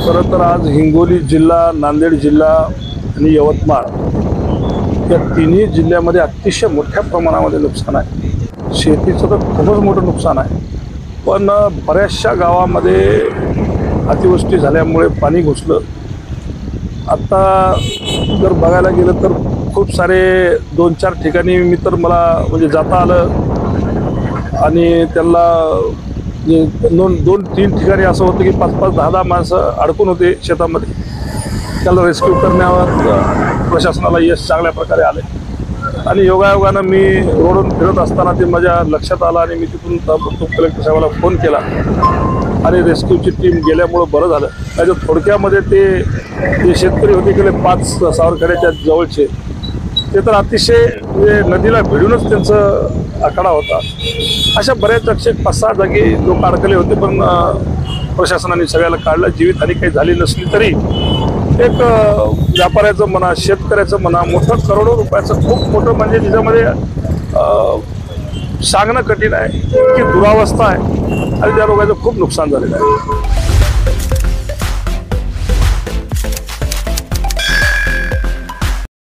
खरं तर आज हिंगोली जिल्हा, नांदेड जिल्हा आणि यवतमाळ या तिन्ही जिल्ह्यामध्ये अतिशय मोठ्या प्रमाणामध्ये नुकसान आहे। शेतीचं तर खूपच मोठं नुकसान आहे, पण बऱ्याचशा गावामध्ये अतिवृष्टी झाल्यामुळे पाणी घुसलं। आता जर बघायला गेलं तर खूप सारे 2-4 ठिकाणी मी तर मला म्हणजे जाता आलं आणि त्यांना 2-3 ठिकाणी असं होतं की 5-5, 10-10 माणसं अडकून होते शेतामध्ये। त्याला रेस्क्यू करण्यावर प्रशासनाला यश चांगल्या प्रकारे आले आणि योगायोगानं मी रोडवरून फिरत असताना ते माझ्या लक्षात आलं आणि मी तिथून ताबडतोब कलेक्टर साहेबाला फोन केला आणि रेस्क्यूची टीम गेल्यामुळं बरं झालं। त्याच्या थोडक्यामध्ये ते शेतकरी होते गेले 5 सावरखेड्याच्या जवळचे, ते तर अतिशय म्हणजे नदीला भिडूनच त्यांचा आकडा होता। अशा बऱ्याच 5-6 जागी लोक अडकले होते, पण प्रशासनाने सगळ्याला काढलं। जीवितहानी काही झाली नसली तरी एक व्यापाऱ्याचं म्हणा, शेतकऱ्याचं म्हणा, मोठं करोडो रुपयाचं खूप मोठं म्हणजे त्याच्यामध्ये सांगणं कठीण आहे की दुरावस्था आहे आणि त्या लोकांचं खूप नुकसान झालेलं आहे।